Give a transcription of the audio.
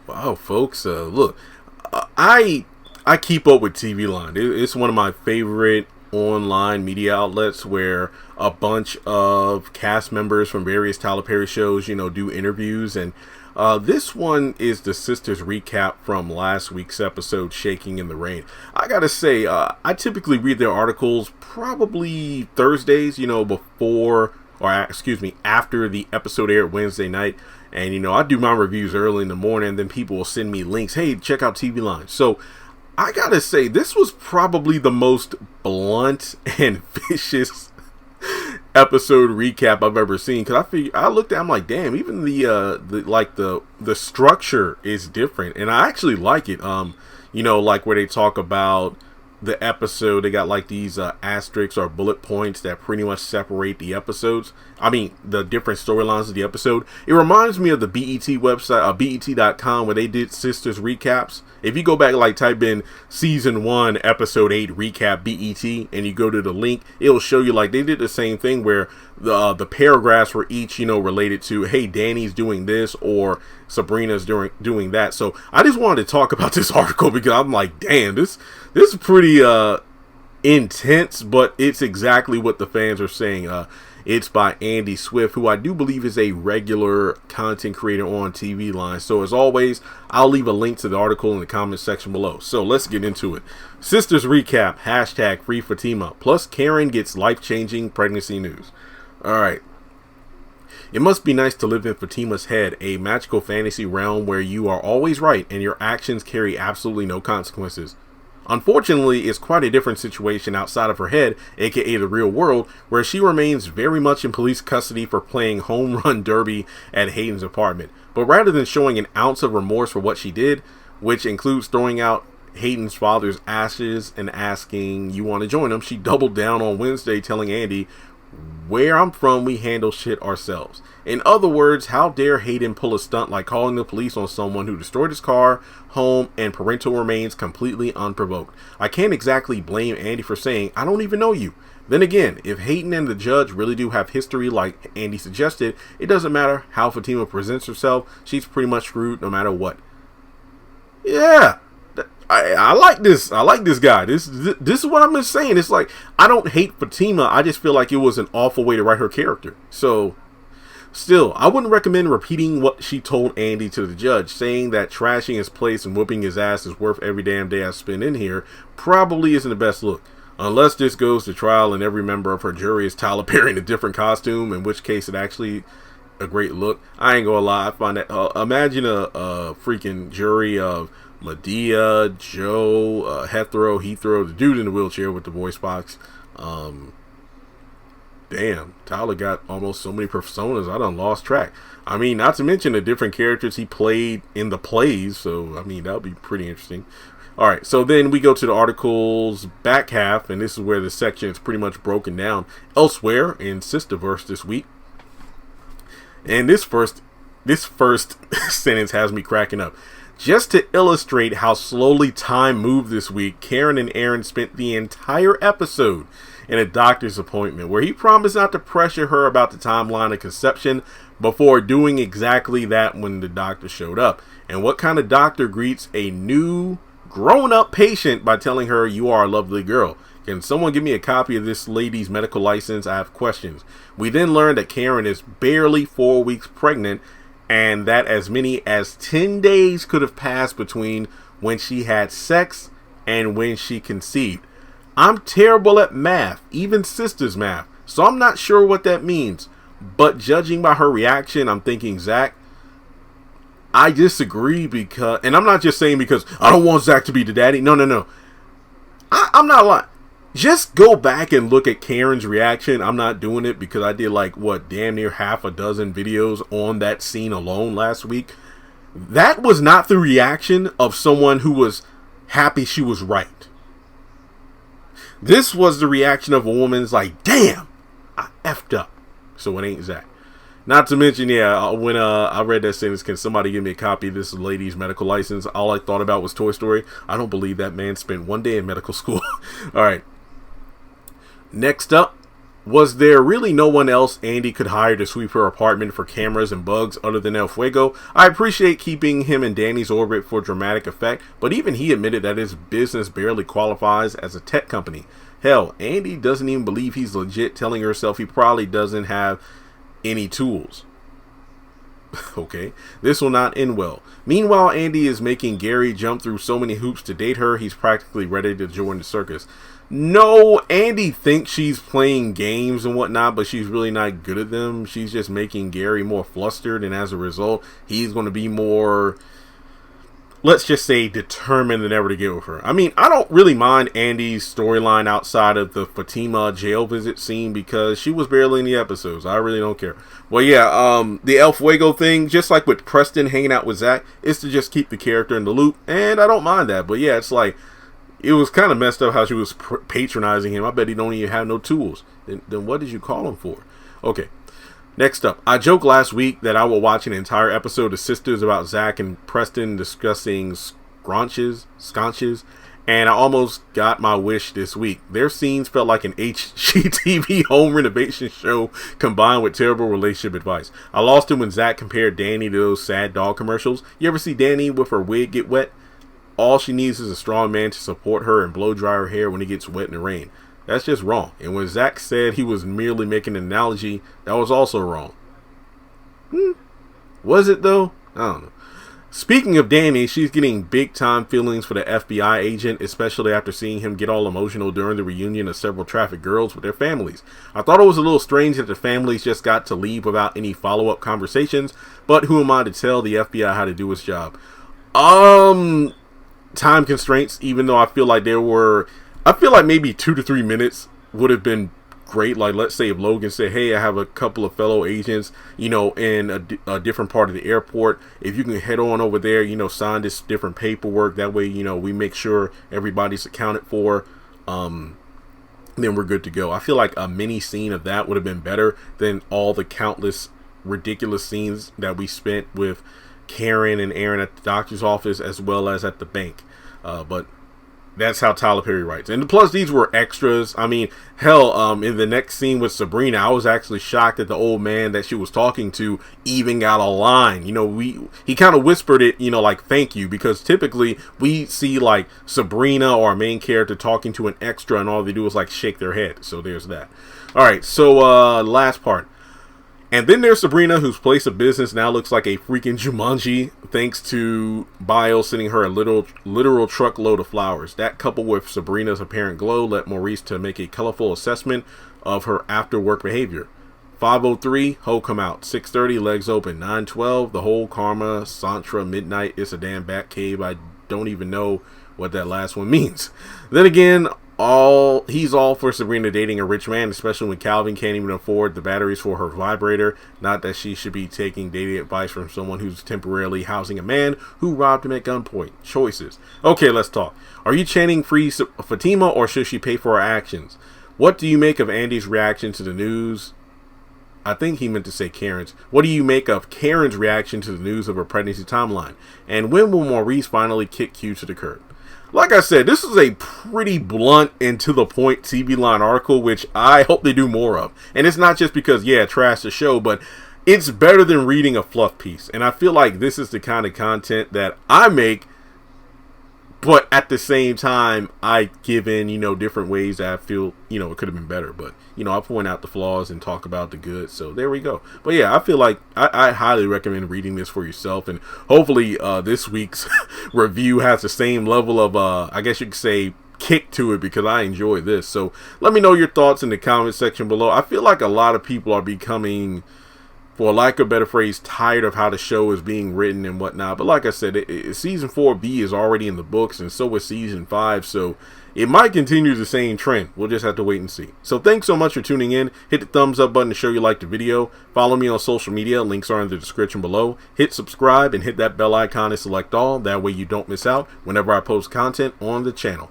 Wow, folks, look, I keep up with TVLine. It's one of my favorite online media outlets where a bunch of cast members from various Tyler Perry shows, do interviews. And this one is the Sistas recap from last week's episode, Shaking in the Rain. I gotta say, I typically read their articles probably Thursdays, before, or excuse me, after the episode aired Wednesday night. And, I do my reviews early in the morning, and then people will send me links. Hey, check out TVLine. So I gotta say, this was probably the most blunt and vicious episode recap I've ever seen. Cause I looked at, I'm like, damn, even the structure is different, and I actually like it. Like where they talk about the episode, they got like these asterisks or bullet points that pretty much separate the episodes. I mean, the different storylines of the episode. It reminds me of the BET website, BET.com, where they did Sisters recaps. If you go back, like type in season 1, episode 8 recap BET, and you go to the link, it'll show you like they did the same thing where the paragraphs were each, related to, hey, Danny's doing this or Sabrina's doing that. So I just wanted to talk about this article because I'm like, damn, this is pretty intense, but it's exactly what the fans are saying. It's by Andy Swift, who I do believe is a regular content creator on TVLine. So as always, I'll leave a link to the article in the comment section below. So let's get into it. Sisters recap, hashtag free Fatima, plus Karen gets life-changing pregnancy news. All right. It must be nice to live in Fatima's head, a magical fantasy realm where you are always right and your actions carry absolutely no consequences. Unfortunately, it's quite a different situation outside of her head, aka the real world, where she remains very much in police custody for playing home run derby at Hayden's apartment. But rather than showing an ounce of remorse for what she did, which includes throwing out Hayden's father's ashes and asking, you want to join him, she doubled down on Wednesday telling Andy, where I'm from, we handle shit ourselves. In other words, how dare Hayden pull a stunt like calling the police on someone who destroyed his car, home, and parental remains completely unprovoked. I can't exactly blame Andy for saying, I don't even know you. Then again, if Hayden and the judge really do have history like Andy suggested, it doesn't matter how Fatima presents herself, she's pretty much screwed no matter what. Yeah. I like this. I like this guy. This is what I'm just saying. It's like, I don't hate Fatima. I just feel like it was an awful way to write her character. So, still, I wouldn't recommend repeating what she told Andy to the judge, saying that trashing his place and whooping his ass is worth every damn day I spend in here. Probably isn't the best look. Unless this goes to trial and every member of her jury is Tyler Perry in a different costume, in which case it actually a great look. I ain't gonna lie. I find that, imagine a freaking jury of Medea, Joe, Heathrow, the dude in the wheelchair with the voice box. Damn, Tyler got almost so many personas, I done lost track. I mean, not to mention the different characters he played in the plays, so, I mean, that would be pretty interesting. Alright, so then we go to the article's back half, and this is where the section is pretty much broken down elsewhere in Sisterverse this week. And this first sentence has me cracking up. Just to illustrate how slowly time moved this week, Karen and Aaron spent the entire episode in a doctor's appointment where he promised not to pressure her about the timeline of conception before doing exactly that when the doctor showed up. And what kind of doctor greets a new grown-up patient by telling her, you are a lovely girl? Can someone give me a copy of this lady's medical license? I have questions. We then learned that Karen is barely 4 weeks pregnant, and that as many as 10 days could have passed between when she had sex and when she conceived. I'm terrible at math, even sisters math, so I'm not sure what that means. But judging by her reaction, I'm thinking, Zach, I disagree because, and I'm not just saying because I don't want Zach to be the daddy. No. I'm not lying. Just go back and look at Karen's reaction. I'm not doing it because I did damn near half a dozen videos on that scene alone last week. That was not the reaction of someone who was happy she was right. This was the reaction of a woman's like, damn, I effed up. So it ain't Zach. Not to mention, when I read that sentence, can somebody give me a copy of this lady's medical license? All I thought about was Toy Story. I don't believe that man spent one day in medical school. All right. Next up, Was there really no one else Andy could hire to sweep her apartment for cameras and bugs other than El Fuego? I appreciate keeping him in Danny's orbit for dramatic effect, but even he admitted that his business barely qualifies as a tech company. Hell, Andy doesn't even believe he's legit, telling herself he probably doesn't have any tools. Okay, this will not end well. Meanwhile, Andy is making Gary jump through so many hoops to date her, he's practically ready to join the circus. No, Andy thinks she's playing games and whatnot, but she's really not good at them. She's just making Gary more flustered, and as a result, he's going to be more, let's just say, determined than ever to get with her. I mean, I don't really mind Andy's storyline outside of the Fatima jail visit scene because she was barely in the episodes. I really don't care. Well, yeah, the El Fuego thing, just like with Preston hanging out with Zach, is to just keep the character in the loop, and I don't mind that. But yeah, it's like, it was kind of messed up how she was patronizing him. I bet he don't even have no tools. Then what did you call him for? Okay. Next up, I joked last week that I will watch an entire episode of Sistas about Zach and Preston discussing sconches, and I almost got my wish this week. Their scenes felt like an HGTV home renovation show combined with terrible relationship advice. I lost it when Zach compared Danny to those sad dog commercials. You ever see Danny with her wig get wet? All she needs is a strong man to support her and blow dry her hair when it gets wet in the rain. That's just wrong. And when Zach said he was merely making an analogy, that was also wrong. Was it though? I don't know. Speaking of Danny, she's getting big time feelings for the FBI agent, especially after seeing him get all emotional during the reunion of several trafficked girls with their families. I thought it was a little strange that the families just got to leave without any follow-up conversations, but who am I to tell the FBI how to do its job? Time constraints, even though I feel like maybe 2 to 3 minutes would have been great. Like, let's say if Logan said, hey, I have a couple of fellow agents, in a different part of the airport. If you can head on over there, sign this different paperwork. That way, we make sure everybody's accounted for. Then we're good to go. I feel like a mini scene of that would have been better than all the countless ridiculous scenes that we spent with Karen and Aaron at the doctor's office as well as at the bank. But that's how Tyler Perry writes. And plus, these were extras. I mean, hell, in the next scene with Sabrina, I was actually shocked that the old man that she was talking to even got a line. He kind of whispered it, like, thank you, because typically we see like Sabrina or our main character talking to an extra and all they do is like shake their head. So there's that. All right. So last part. And then there's Sabrina, whose place of business now looks like a freaking Jumanji, thanks to Biles sending her a literal truckload of flowers. That, coupled with Sabrina's apparent glow, led Maurice to make a colorful assessment of her after-work behavior. 5:03, ho come out. 6:30, legs open. 9:12, the whole Karma, Santra, Midnight, it's a damn bat cave. I don't even know what that last one means. Then again, he's all for Sabrina dating a rich man, especially when Calvin can't even afford the batteries for her vibrator. Not that she should be taking dating advice from someone who's temporarily housing a man who robbed him at gunpoint. Choices. Okay, let's talk. Are you chanting free Fatima, or should she pay for her actions? What do you make of Andy's reaction to the news? I think he meant to say Karen's. What do you make of Karen's reaction to the news of her pregnancy timeline? And when will Maurice finally kick Q to the curb? Like I said, this is a pretty blunt and to the point TVLine article, which I hope they do more of. And it's not just because, trash the show, but it's better than reading a fluff piece. And I feel like this is the kind of content that I make, but at the same time, I give in, different ways that I feel, it could have been better. But, I point out the flaws and talk about the good. So there we go. But yeah, I feel like I highly recommend reading this for yourself. And hopefully this week's review has the same level of, I guess you could say, kick to it, because I enjoy this. So let me know your thoughts in the comment section below. I feel like a lot of people are becoming, for lack of a better phrase, tired of how the show is being written and whatnot. But like I said, season 4B is already in the books, and so is season 5. So it might continue the same trend. We'll just have to wait and see. So thanks so much for tuning in. Hit the thumbs up button to show you like the video. Follow me on social media. Links are in the description below. Hit subscribe and hit that bell icon to select all. That way you don't miss out whenever I post content on the channel.